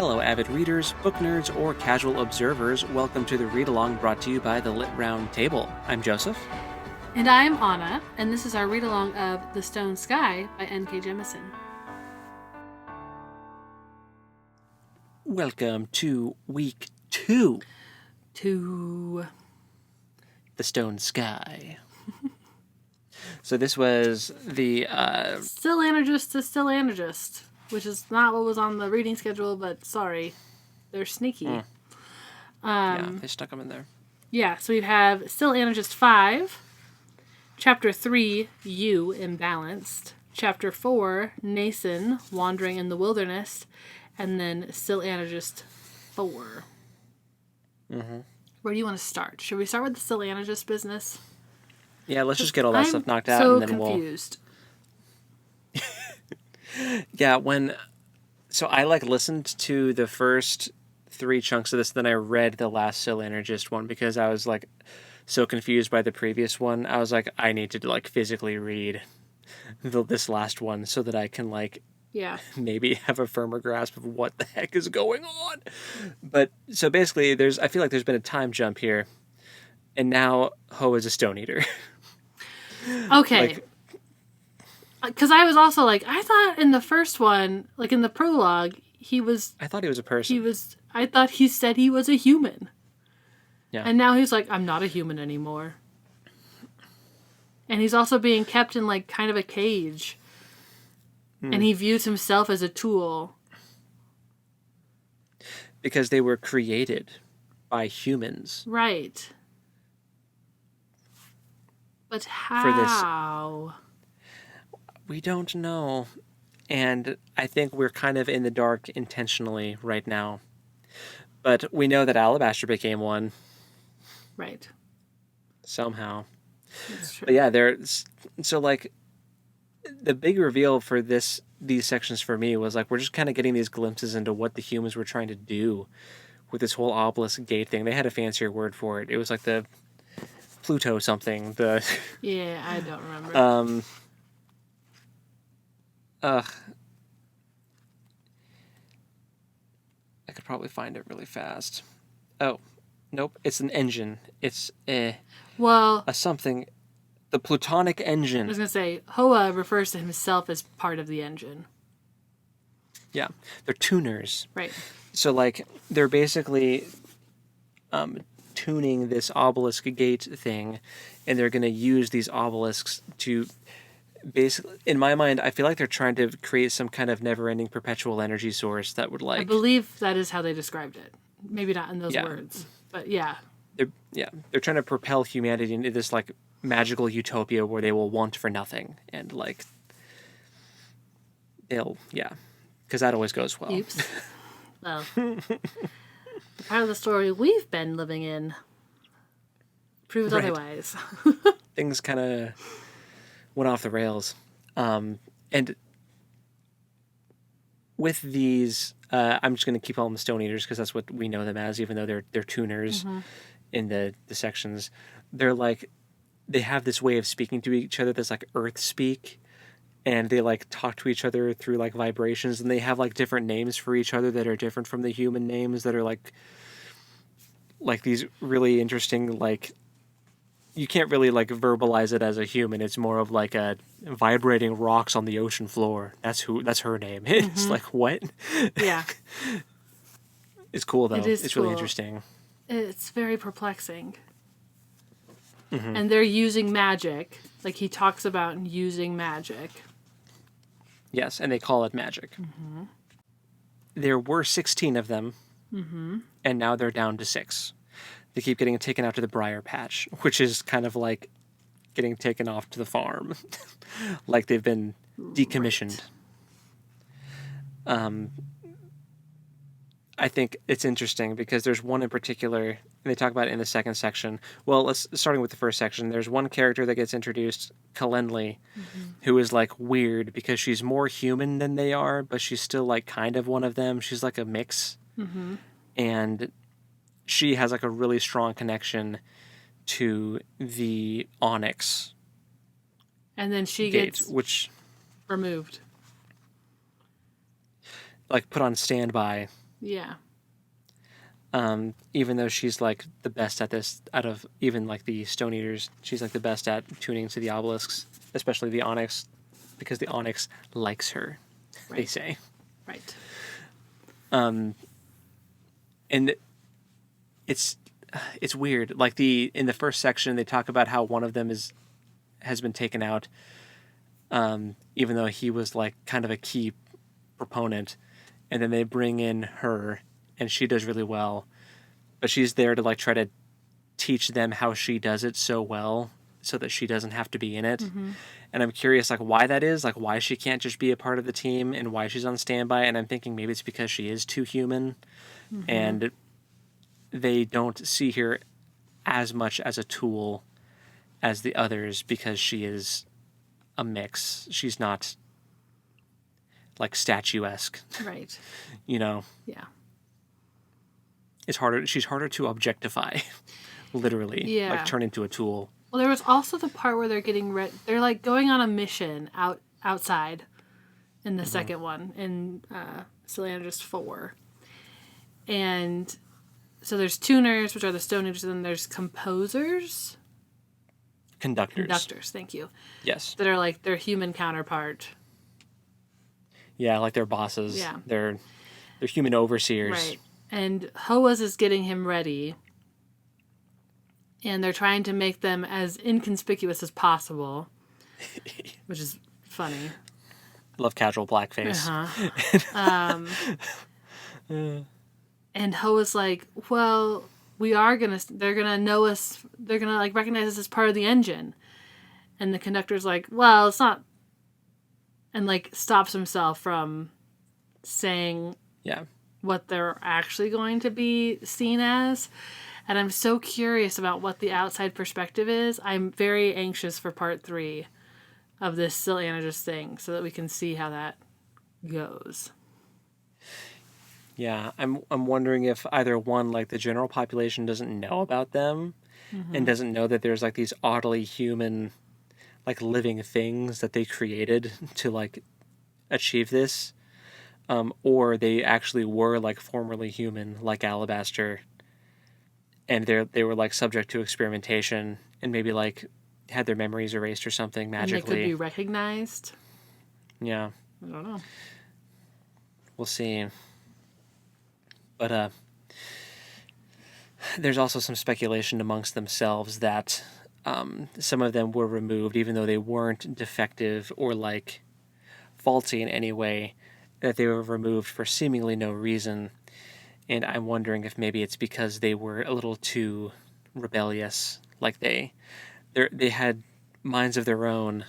Hello, avid readers, book nerds, or casual observers. Welcome to the read-along brought to you by the Lit Round Table. I'm Joseph. And I'm Anna, and this is our read-along of The Stone Sky by N.K. Jemisin. Welcome to week 2. To The Stone Sky. So this was the... Syl Anagist to Syl Anagist, which is not what was on the reading schedule, but sorry. They're sneaky. Yeah, they stuck them in there. Yeah, so we have Syl Anagist 5, Chapter 3, You, Imbalanced, Chapter 4, Nassun, Wandering in the Wilderness, and then Syl Anagist 4. Mm-hmm. Where do you want to start? Should we start with the Syl Anagist business? Yeah, let's just get all that stuff knocked out, so and then confused. Yeah, so I listened to the first 3 chunks of this, then I read the last Syl Anagist one because I was so confused by the previous one. I was like, I need to physically read this last one so that I can maybe have a firmer grasp of what the heck is going on. But so basically, I feel like there's been a time jump here, and now Ho is a stone eater. Okay. Because I was also I thought in the first one, in the prologue, I thought he was a person. I thought he said he was a human. Yeah. And now he's like, I'm not a human anymore. And he's also being kept in kind of a cage. And he views himself as a tool. Because they were created by humans. Right. But how? We don't know. And I think we're kind of in the dark intentionally right now. But we know that Alabaster became one. Right. Somehow. That's true. But yeah, the big reveal for these sections for me was we're just kind of getting these glimpses into what the humans were trying to do with this whole obelisk gate thing. They had a fancier word for it. It was the Pluto something. Yeah, I don't remember. I could probably find it really fast. Oh, nope. It's an engine. It's a something. The Plutonic engine. I was going to say, Hoa refers to himself as part of the engine. Yeah. They're tuners. Right. So, they're basically tuning this obelisk gate thing, and they're going to use these obelisks to basically, in my mind, I feel like they're trying to create some kind of never-ending perpetual energy source that would I believe that is how they described it. Maybe not in those words, but yeah. They're trying to propel humanity into this magical utopia where they will want for nothing, and because that always goes well. Oops. Well, the part of the story we've been living in proves otherwise. Things kind of went off the rails, and with these, I'm just going to keep calling them Stone Eaters because that's what we know them as, even though they're tuners in the sections. They're they have this way of speaking to each other that's Earth speak, and they talk to each other through vibrations, and they have different names for each other that are different from the human names that are these really interesting you can't really verbalize it as a human. It's more of a vibrating rocks on the ocean floor. That's her name. It's what? Yeah. It's cool though. It's really cool. interesting. It's very perplexing. And they're using magic. He talks about using magic. Yes, and they call it magic. There were 16 of them, and now they're down to 6. They keep getting taken out to the briar patch, which is kind of getting taken off to the farm. They've been decommissioned. Right. I think it's interesting because there's one in particular, and they talk about it in the second section. Well, starting with the first section, there's one character that gets introduced, Kalenli, who is weird because she's more human than they are, but she's still kind of one of them. She's a mix. And she has a really strong connection to the Onyx. And then she gate, gets which removed. Put on standby Yeah. Even though she's like the best at this out of even like the Stone Eaters, she's like the best at tuning to the obelisks, especially the onyx, because the onyx likes her, Right. they say. Right. And it's weird. Like in the first section, they talk about how one of them has been taken out, even though he was like kind of a key proponent, and then they bring in her, and she does really well, but she's there to like try to teach them how she does it so well, so that she doesn't have to be in it. Mm-hmm. And I'm curious, like why that is, like why she can't just be a part of the team, and why she's on standby. And I'm thinking maybe it's because she is too human, Mm-hmm. and they don't see her as much as a tool as the others because she is a mix. She's not like statuesque, Right. you know. Yeah. It's harder. She's harder to objectify, literally. Yeah. Like turn into a tool. Well, there was also the part where they're getting they're like going on a mission outside in the second one in Syl Anagist 4. And so there's tuners, which are the Stone Eaters, and then there's composers. Conductors. Thank you. Yes. That are like their human counterpart. Yeah, like their bosses. Yeah. They're human overseers. Right. And Hoas is getting him ready. And they're trying to make them as inconspicuous as possible, which is funny. Love casual blackface. And Hoa's like, well, they're gonna know us, they're gonna like recognize us as part of the engine. And the conductor's like, well, it's not, and like stops himself from saying Yeah. what they're actually going to be seen as. And I'm so curious about what the outside perspective is. I'm very anxious for part 3 of this Syl Anagist thing so that we can see how that goes. Yeah, I'm wondering if either one, like the general population doesn't know about them and doesn't know that there's like these oddly human, like living things that they created to like achieve this, or they actually were like formerly human, like Alabaster, and they were like subject to experimentation and maybe like had their memories erased or something magically. And they could be recognized. Yeah. I don't know. We'll see. But there's also some speculation amongst themselves that some of them were removed, even though they weren't defective or like faulty in any way, that they were removed for seemingly no reason. And I'm wondering if maybe it's because they were a little too rebellious, like they had minds of their own,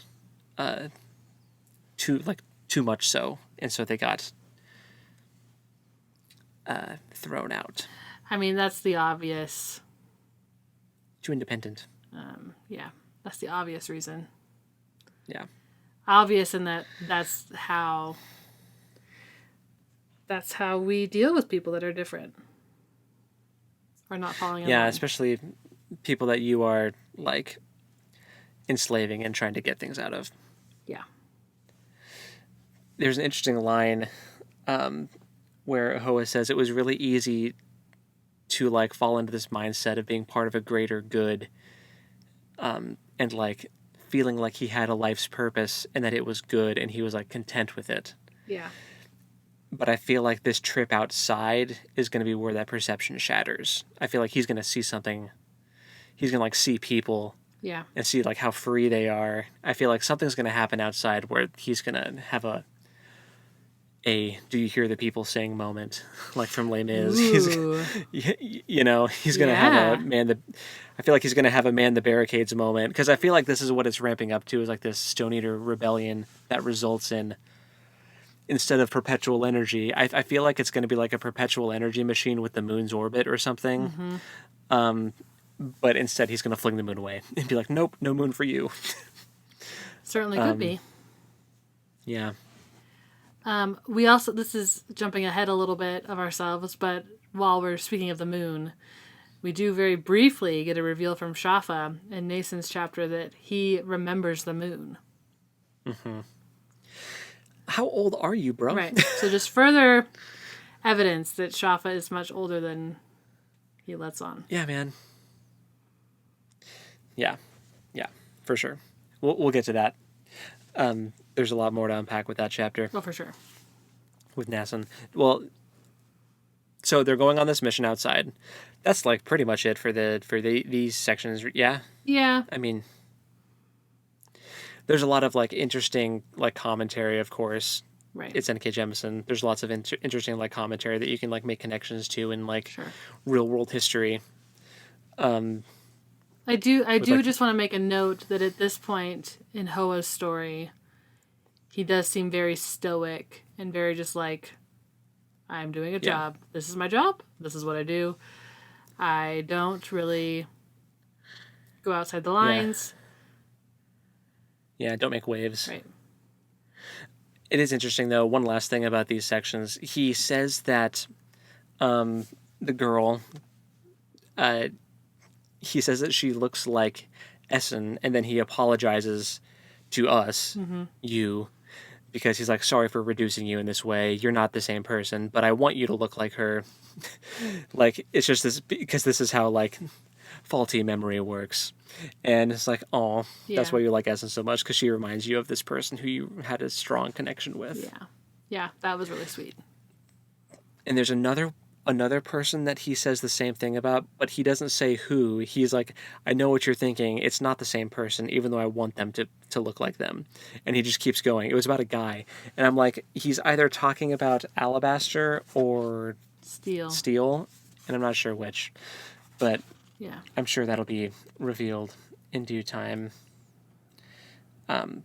too much so, and so they got thrown out. I mean, that's the obvious. Too independent. Yeah, that's the obvious reason. Yeah. Obvious in that that's how we deal with people that are different or not following in Yeah, line. especially people that you are like enslaving and trying to get things out of. Yeah. There's an interesting line where Hoa says it was really easy to like fall into this mindset of being part of a greater good, and like feeling like he had a life's purpose and that it was good and he was like content with it. Yeah. But I feel like this trip outside is going to be where that perception shatters. I feel like he's going to see something. He's going to like see people. Yeah. And see like how free they are. I feel like something's going to happen outside where he's going to have a do you hear the people sing moment, like from Les Mis. Ooh. He's going to have I feel like he's going to have a man the barricades moment, because I feel like this is what it's ramping up to, is like this Stone Eater rebellion that results in, instead of perpetual energy, I feel like it's going to be like a perpetual energy machine with the moon's orbit or something. Mm-hmm. But instead he's going to fling the moon away and be like, nope, no moon for you. Certainly could be. Yeah. We also, this is jumping ahead a little bit of ourselves, but while we're speaking of the moon, we do very briefly get a reveal from Shafa in Nassun's chapter that he remembers the moon. Mm-hmm. How old are you, bro? Right. So just further evidence that Shafa is much older than he lets on. Yeah, man. Yeah, for sure. We'll get to that. There's a lot more to unpack with that chapter. Oh, for sure. With Nassun. Well, so they're going on this mission outside. That's like pretty much it for these sections. Yeah. Yeah. I mean, there's a lot of like interesting like commentary, of course. Right. It's N.K. Jemisin. There's lots of interesting like commentary that you can like make connections to in like Sure. real world history. I do just want to make a note that at this point in Hoa's story, he does seem very stoic and very just like, I'm doing a job. This is my job. This is what I do. I don't really go outside the lines. Yeah, don't make waves. Right. It is interesting, though. One last thing about these sections. He says that the girl, he says that she looks like Essen, and then he apologizes to us, you, because he's like, sorry for reducing you in this way. You're not the same person, but I want you to look like her. Like, it's just this, because this is how, like, faulty memory works. And it's like, oh, that's why you like Essen so much, because she reminds you of this person who you had a strong connection with. Yeah, that was really sweet. And there's another person that he says the same thing about, but he doesn't say who. He's like, I know what you're thinking. It's not the same person, even though I want them to look like them. And he just keeps going. It was about a guy. And I'm like, he's either talking about Alabaster or Steel, and I'm not sure which. But yeah, I'm sure that'll be revealed in due time. I can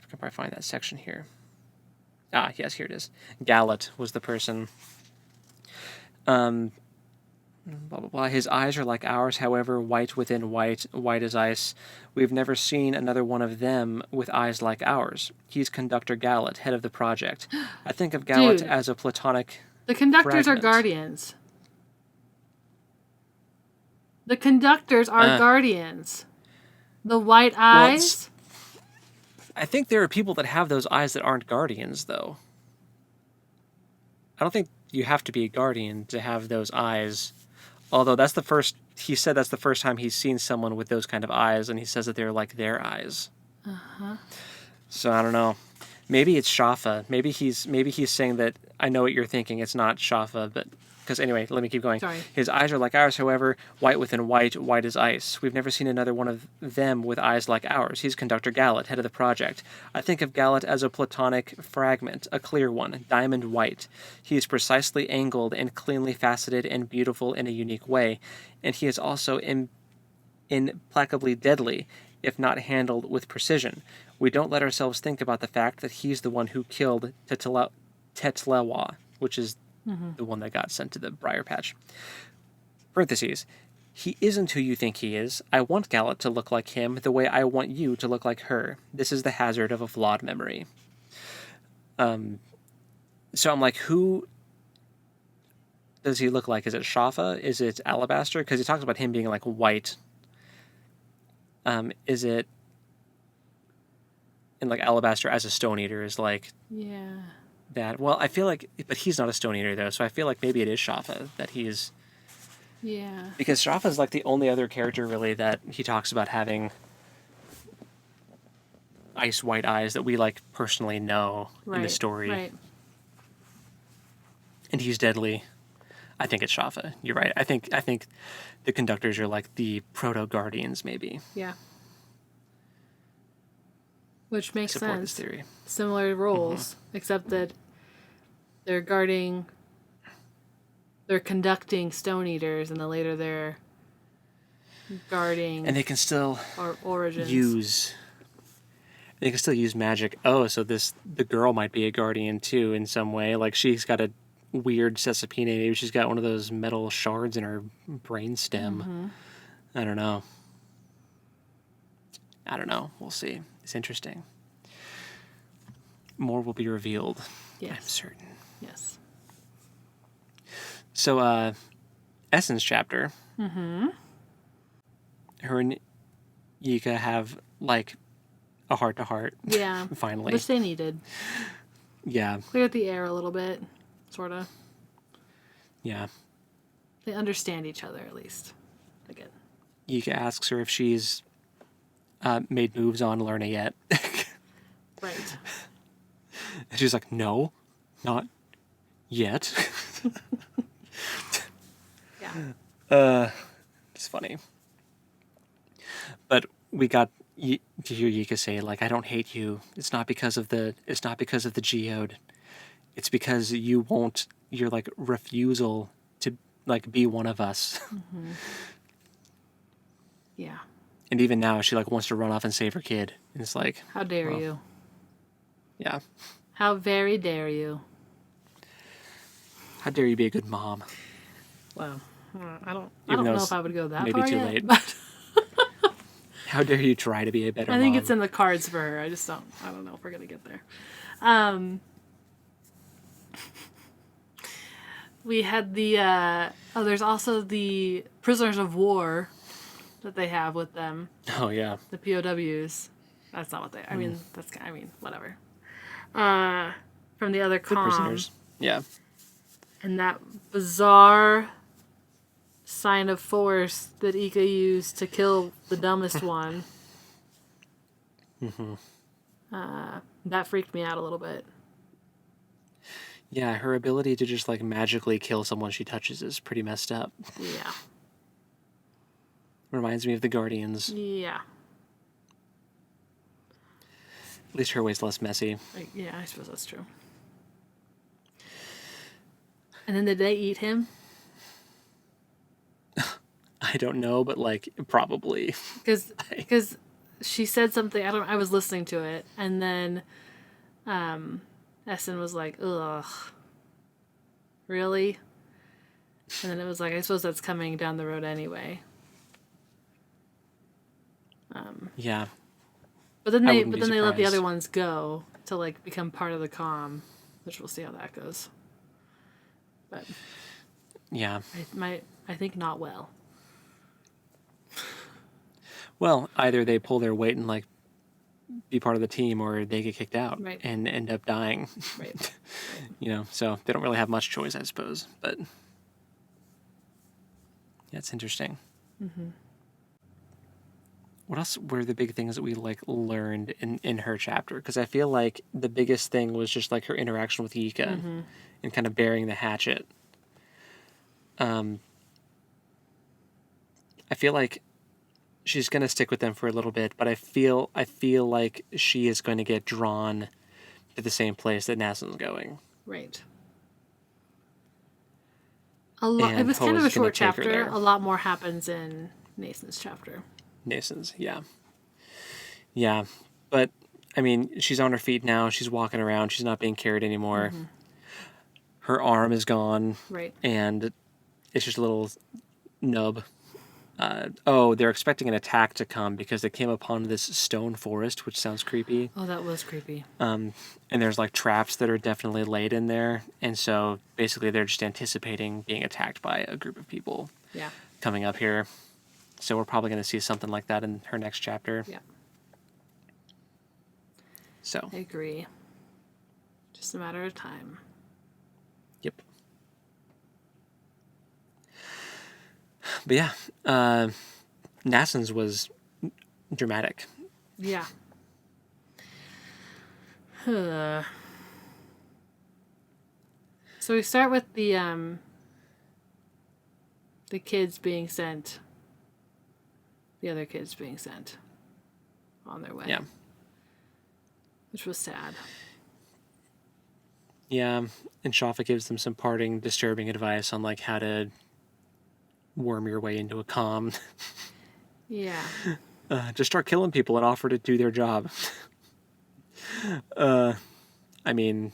probably find that section here. Ah, yes, here it is. Gallet was the person. Blah, blah, blah. His eyes are like ours, however, white within white, white as ice. We've never seen another one of them with eyes like ours. He's Conductor Gallet, head of the project. I think of Gallet as a platonic The conductors fragment. are guardians. The conductors are guardians. The white eyes... I think there are people that have those eyes that aren't guardians, though. I don't think you have to be a guardian to have those eyes. Although he said that's the first time he's seen someone with those kind of eyes, and he says that they're like their eyes. So I don't know. Maybe it's Shafa. Maybe he's saying that I know what you're thinking. It's not Shafa, but because anyway, let me keep going. Sorry. His eyes are like ours, however, white within white, white as ice. We've never seen another one of them with eyes like ours. He's Conductor Gallet, head of the project. I think of Gallet as a platonic fragment, a clear one, diamond white. He is precisely angled and cleanly faceted and beautiful in a unique way, and he is also implacably deadly, if not handled with precision. We don't let ourselves think about the fact that he's the one who killed Tetlewa, which is the one that got sent to the Briar Patch. Parentheses. He isn't who you think he is. I want Gallet to look like him the way I want you to look like her. This is the hazard of a flawed memory. So I'm like, who does he look like? Is it Shafa? Is it Alabaster? Because he talks about him being like white. Is it... And like Alabaster as a Stone Eater is like... Yeah. That. Well, I feel like... But he's not a Stone Eater, though, so I feel like maybe it is Shafa that he's... Yeah. Because Shafa is like the only other character, really, that he talks about having ice white eyes that we like personally know in the story. Right. And he's deadly. I think it's Shafa. You're right. I think the conductors are like the proto-guardians, maybe. Yeah. Which makes Support sense. this theory. Similar roles, except that they're conducting Stone Eaters, and then later they're guarding. And they can still origins. They can still use magic. Oh, so the girl might be a guardian too in some way. Like she's got a weird Cecipine. Maybe she's got one of those metal shards in her brainstem. I don't know. We'll see. It's interesting. More will be revealed. Yes. I'm certain. Yes. So, Essen's chapter. Her and Yika have, like, a heart-to-heart. Yeah. Finally. Which they needed. Yeah. Cleared the air a little bit, sort of. Yeah. They understand each other, at least. Again. Yika asks her if she's made moves on Lerna yet. Right. And she's like, no, not yet. Yeah. It's funny. But we got to hear Yika say, like, I don't hate you. It's not because of the geode. It's because your like refusal to like be one of us. Mm-hmm. Yeah. And even now she like wants to run off and save her kid. And it's like, how dare you? Yeah. How very dare you? How dare you be a good mom? Wow. I don't Even though know it's if I would go that maybe far too yet, late. but How dare you try to be a better I think mom? it's in the cards for her. I don't know if we're gonna get there. We had there's also the prisoners of war that they have with them, Oh, yeah. the POWs. That's not what they. I mean, whatever. From the other The comm, prisoners. Yeah. and that bizarre sign of force that Ika used to kill the dumbest one. That freaked me out a little bit. Yeah, her ability to just like magically kill someone she touches is pretty messed up. Yeah. Reminds me of the Guardians. Yeah. At least her way's less messy. Yeah, I suppose that's true. And then did they eat him? I don't know, but like probably. Because she said something. I was listening to it, and then Essen was like, "Ugh, really?" And then it was like, "I suppose that's coming down the road anyway." Yeah. But then I they wouldn't be let the surprised. other ones go to like become part of the comm, which we'll see how that goes. But Yeah. I think not well. Well, either they pull their weight and like be part of the team, or they get kicked out Right. and end up dying. Right. So they don't really have much choice, I suppose. But yeah, it's interesting. Mm-hmm. What else were the big things that we like learned in her chapter? Because I feel like the biggest thing was just like her interaction with Yika Mm-hmm. and kind of bearing the hatchet. I feel like she's gonna stick with them for a little bit, but I feel like she is going to get drawn to the same place that Nassun's going. Right. It was kind of a Poe's gonna short take her chapter. there. A lot more happens in Nason's chapter. Nassun's, yeah. Yeah, but I mean, she's on her feet now. She's walking around. She's not being carried anymore. Mm-hmm. Her arm is gone, Right. and it's just a little nub. They're expecting an attack to come because they came upon this stone forest, which sounds creepy. Oh, that was creepy. And there's like traps that are definitely laid in there. And so basically they're just anticipating being attacked by a group of people Yeah. coming up here. So we're probably going to see something like that in her next chapter. Yeah. So, I agree. Just a matter of time. yep. But yeah, Nassun's was dramatic. Yeah. So we start with the kids being sent. The other kids being sent on their way. Yeah. Which was sad. Yeah, and Shafa gives them some parting, disturbing advice on like how to worm your way into a comm. Yeah. Just start killing people and offer to do their job. I mean,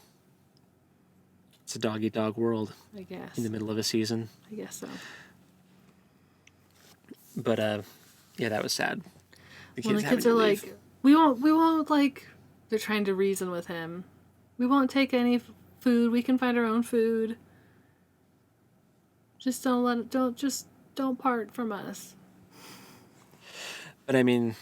it's a dog-eat-dog world I guess. in the middle of a season. I guess so. But yeah, that was sad. When the having kids to are leave. like, we won't like, they're trying to reason with him. We won't take any food. We can find our own food. Just don't part from us. But I mean,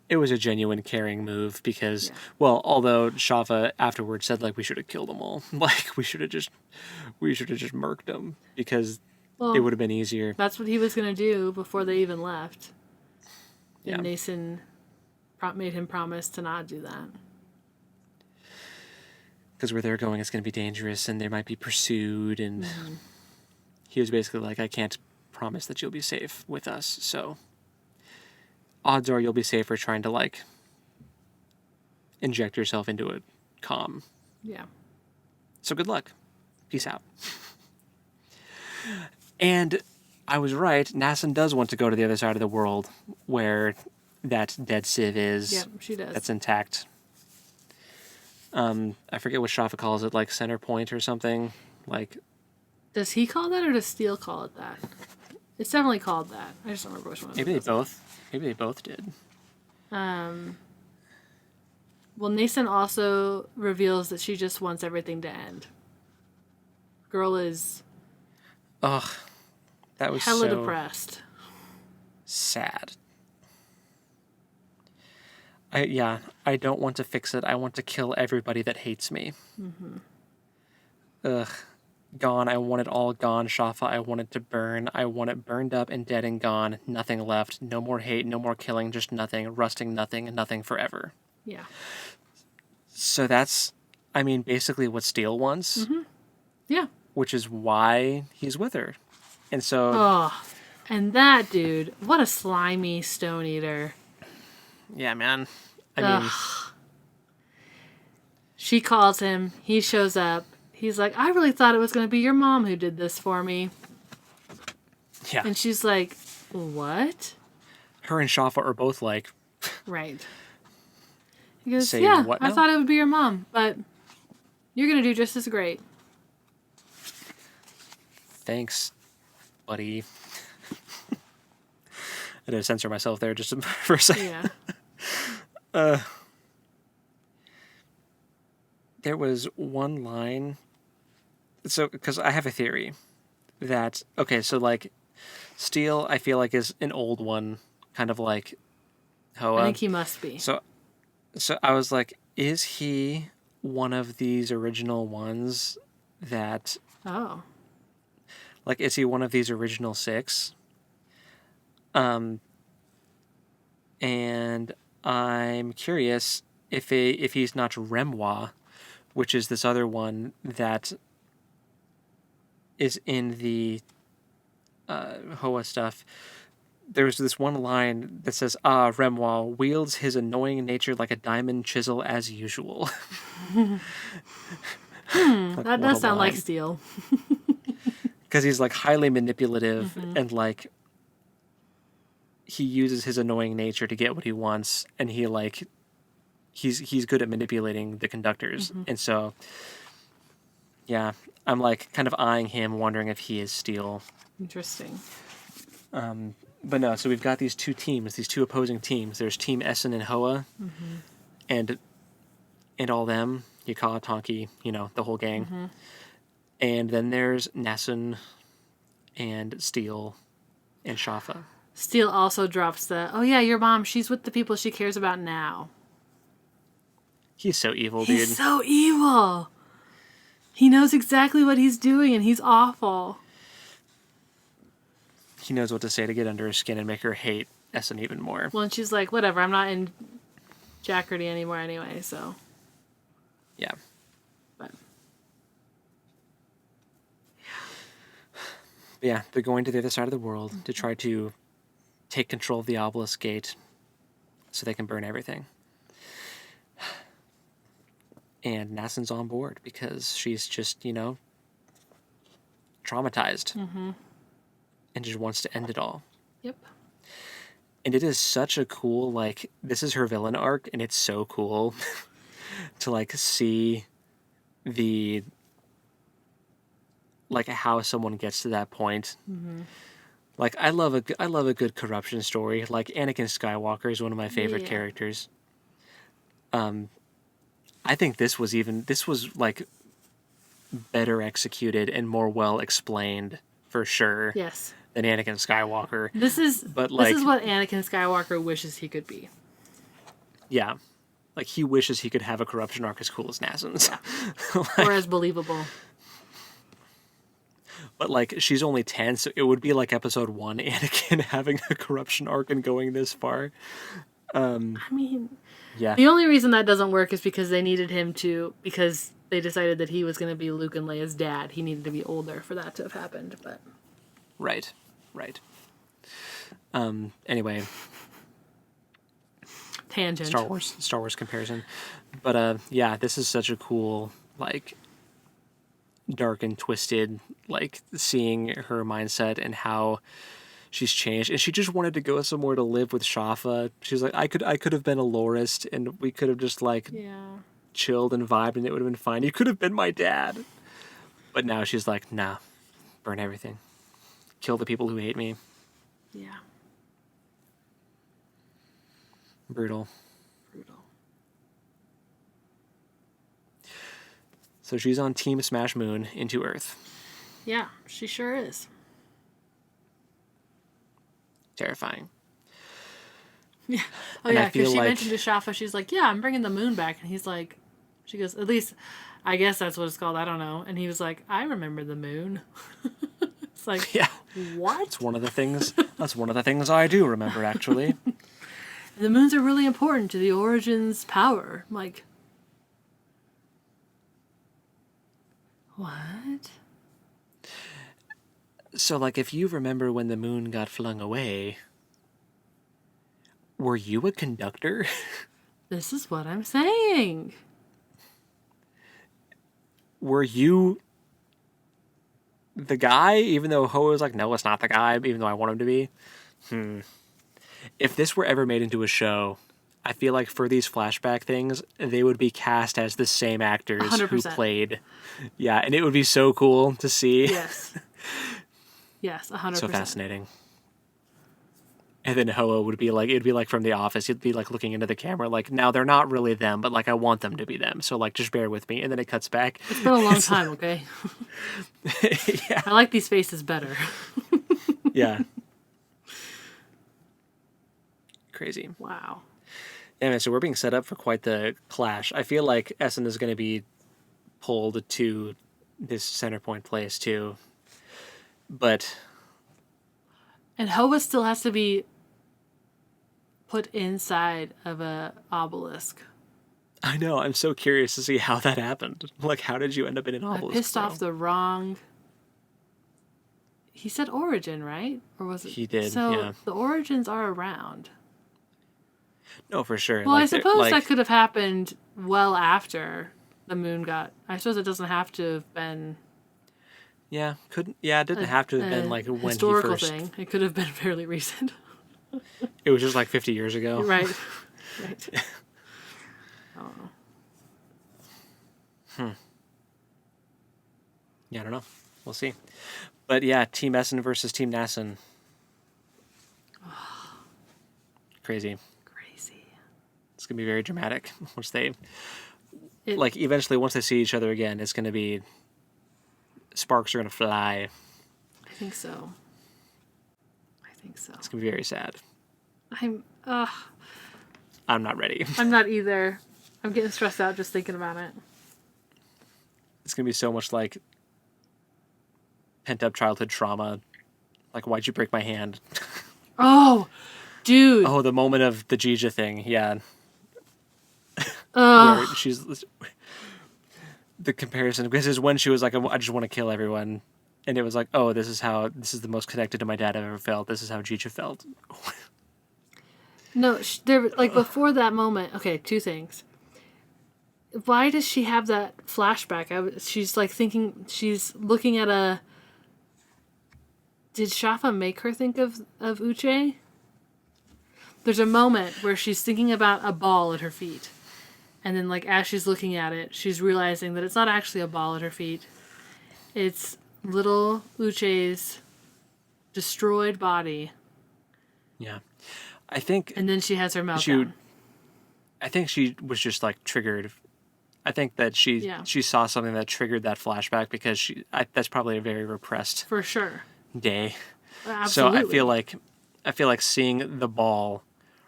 it was a genuine caring move because, Yeah. well, although Shafa afterwards said like we should have killed them all, like we should have just murked them because it Well, would have been easier. that's what he was going to do before they even left. Yeah, And Nassun made him promise to not do that. because where they're going is going to be dangerous and they might be pursued, and he was basically like, I can't promise that you'll be safe with us, so odds are you'll be safer trying to like inject yourself into a comm. Yeah. So good luck. Peace out. And I was right. Nassun does want to go to the other side of the world where that dead Civ is. Yep, she does. That's intact. I forget what Shafa calls it, like center point or something. Like, Does he call that or does Steele call it that? It's definitely called that. I just don't remember which one. maybe they both. Maybe they both did. Well, Nassun also reveals that she just wants everything to end. Girl is Ugh, that was hella so depressed. sad. I don't want to fix it. I want to kill everybody that hates me. Ugh. Gone. I want it all gone, Shafa. I want it to burn. I want it burned up and dead and gone. Nothing left. No more hate, no more killing, just nothing. Rusting nothing, nothing forever. Yeah. So that's, I mean, basically what Steele wants, Yeah. which is why he's with her. And so, Oh, and that dude, what a slimy stone eater. yeah, man. I mean, Ugh. She calls him. He shows up. He's like, I really thought it was going to be your mom who did this for me. yeah. And she's like, what? Her and Shafa are both like, Right. He goes, Say yeah, what I now? thought it would be your mom, but you're going to do just as great. thanks, buddy. I had to censor myself there just for a second. Yeah. There was one line. So, because I have a theory that, okay, so like, Steele, I feel like is an old one, kind of like Hoa. I think he must be. So I was like, is he one of these original ones that, Oh. like, is he one of these original 6? And I'm curious if he's not Remwa, which is this other one that is in the Hoa stuff. There's this one line that says, Remwa wields his annoying nature like a diamond chisel as usual. That does sound like Steele. Because he's like highly manipulative and like he uses his annoying nature to get what he wants, and he like he's good at manipulating the conductors. And so yeah, I'm like kind of eyeing him, wondering if he is Steele. Interesting. But no, so we've got these two teams, these two opposing teams. There's Team Essen and Hoa, and all them, Yaka, Tonki, the whole gang. And then there's Nassun and Steele and Shafa. Steele also drops the, oh yeah, your mom, she's with the people she cares about now. He's so evil, dude. He's so evil. He knows exactly what he's doing, and he's awful. He knows what to say to get under her skin and make her hate Essen even more. Well, and she's like, whatever, I'm not in Jackardy anymore anyway, so. Yeah. But Yeah, they're going to the other side of the world to try to take control of the obelisk gate so they can burn everything. And Nassun's on board because she's just, traumatized. And just wants to end it all. yep. And it is such a cool, like, this is her villain arc, and it's so cool to, like, see the, like, how someone gets to that point. Like, I love a good corruption story. Like, Anakin Skywalker is one of my favorite Yeah. characters. I think this was like better executed and more well explained for sure Yes. than Anakin Skywalker. This is But, this like- is what Anakin Skywalker wishes he could be. Yeah. Like, he wishes he could have a corruption arc as cool as Nassun's. Or as believable. But, like, she's only 10, so it would be like episode 1, Anakin having a corruption arc and going this far. I mean, Yeah. the only reason that doesn't work is because they needed him to, because they decided that he was going to be Luke and Leia's dad. He needed to be older for that to have happened, but... Right. Anyway. Tangent. Star Wars comparison. But, yeah, this is such a cool, like, dark and twisted, like, seeing her mindset and how she's changed. And she just wanted to go somewhere to live with Shafa. She's like, I could have been a lorist, and we could have just, like, chilled and vibed, and it would have been fine. You could have been my dad. But now she's like, nah, burn everything. Kill the people who hate me. Yeah. Brutal. So she's on Team Smash Moon into Earth. Yeah, she sure is. Terrifying. Yeah. Oh, And yeah, I feel because she like- mentioned to Shafa, she's like, yeah, I'm bringing the moon back. And he's like, she goes, at least, I guess that's what it's called. I don't know. And he was like, I remember the moon. It's like, Yeah. what? That's one of the things I do remember, actually. The moons are really important to the Origins power. I'm like, what? So, like, if you remember when the moon got flung away, were you a conductor? This is what I'm saying. Were you the guy, even though Ho was like, no, it's not the guy, even though I want him to be? If this were ever made into a show, I feel like for these flashback things, they would be cast as the same actors 100%. who played. Yeah, and it would be so cool to see. Yes. Yes, 100%. So fascinating. And then Hoa would be like, it'd be like from The Office. He'd be like looking into the camera, like, now they're not really them, but like I want them to be them. So like, just bear with me. And then it cuts back. It's been a long time, okay? Yeah. I like these faces better. Yeah. Crazy. Wow. Yeah, man, so we're being set up for quite the clash. I feel like Essen is going to be pulled to this center point place too. But And Hoa still has to be put inside of a obelisk. I know, I'm so curious to see how that happened. Like, how did you end up in an I obelisk? pissed bro? off the wrong... He said origin, right? Or was it? He did, So yeah. the origins are around. No, for sure. Well, like, I suppose like, that could have happened well after the moon got... I suppose it doesn't have to have been Yeah, couldn't. Yeah, it didn't have to have been like when he historical first. thing. It could have been fairly recent. It was just like 50 years ago. Right. Right. I don't know. Yeah, I don't know. We'll see. But yeah, Team Essen versus Team Nassun. Crazy. Crazy. It's gonna be very dramatic once they It- like eventually once they see each other again. It's gonna be sparks are gonna fly. I think so. I think so. It's gonna be very sad. I'm I'm not ready. I'm not either. I'm getting stressed out just thinking about it. It's gonna be so much like pent up childhood trauma. Like, why'd you break my hand? Oh, dude. Oh, the moment of the Jija thing. Yeah. Ugh. Where she's the comparison because is when she was like, I just want to kill everyone, and it was like, oh, this is the most connected to my dad I've ever felt. This is how Jija felt. No, there like before that moment. Okay, two things. Why does she have that flashback? She's like thinking. She's looking at a. Did Shafa make her think of Uche? There's a moment where she's thinking about a ball at her feet. And then, like, as she's looking at it, she's realizing that it's not actually a ball at her feet. It's little Uche's destroyed body. Yeah, I think. And then she has her meltdown. I think she was just like triggered. I think that she saw something that triggered that flashback because that's probably a very repressed For sure. day. Absolutely. So I feel like seeing the ball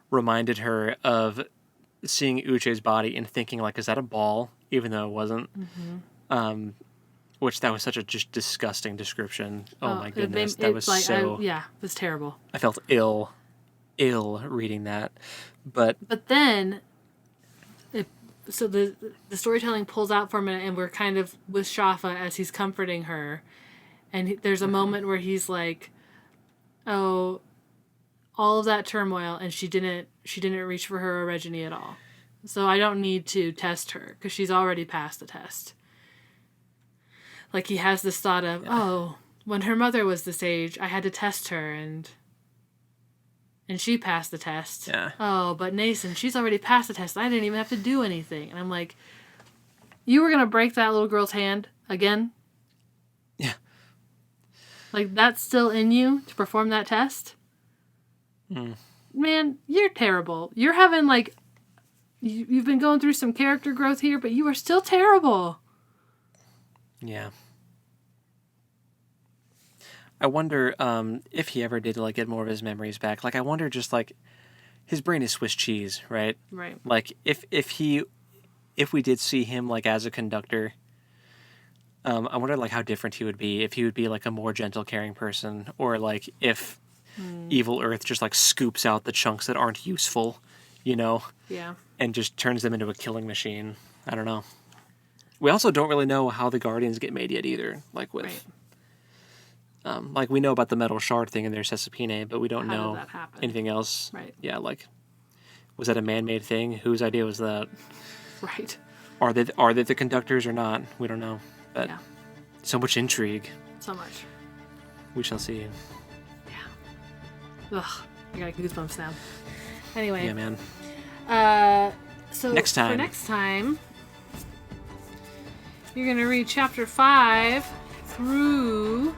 reminded her of seeing Uche's body and thinking like, is that a ball? Even though it wasn't. Which that was such a just disgusting description. Oh my goodness. That was like, so... it was terrible. I felt ill reading that. But then... So the storytelling pulls out for a minute, and we're kind of with Shafa as he's comforting her. And there's a moment where he's like, oh, all of that turmoil, and she didn't reach for her orogeny at all. So I don't need to test her, because she's already passed the test. Like, he has this thought of, oh, when her mother was this age, I had to test her, and she passed the test. Yeah. Oh, but Nassun, she's already passed the test. I didn't even have to do anything. And I'm like, you were going to break that little girl's hand again? Yeah. Like, that's still in you to perform that test? Man, you're terrible. You're having, like, you've been going through some character growth here, but you are still terrible. Yeah. I wonder if he ever did like get more of his memories back. Like, I wonder just like his brain is Swiss cheese, right? Right. Like if we did see him like as a conductor, I wonder like how different he would be. If he would be like a more gentle, caring person, or like if Evil Earth just like scoops out the chunks that aren't useful, you know? Yeah. And just turns them into a killing machine. I don't know. We also don't really know how the Guardians get made yet either. Like with, like we know about the metal shard thing in their Cesapine, but we don't know anything else. Right. Yeah, like, was that a man-made thing? Whose idea was that? Right. Are they the conductors or not? We don't know. But so much intrigue. So much. We shall see. Yeah. Ugh. I got goosebumps now. Anyway. Yeah, man. So next time. For next time, you're going to read chapter 5 through...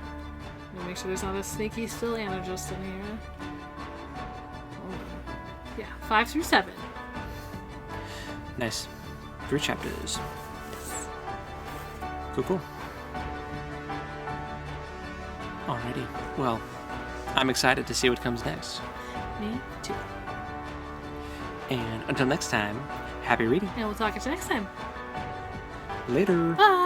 Let me make sure there's not a sneaky Syl Anagist in here. Hold on. Yeah, 5 through 7. Nice. 3 chapters. Cool. Alrighty. Well, I'm excited to see what comes next. Me too. And until next time, happy reading. And we'll talk at you next time. Later. Bye.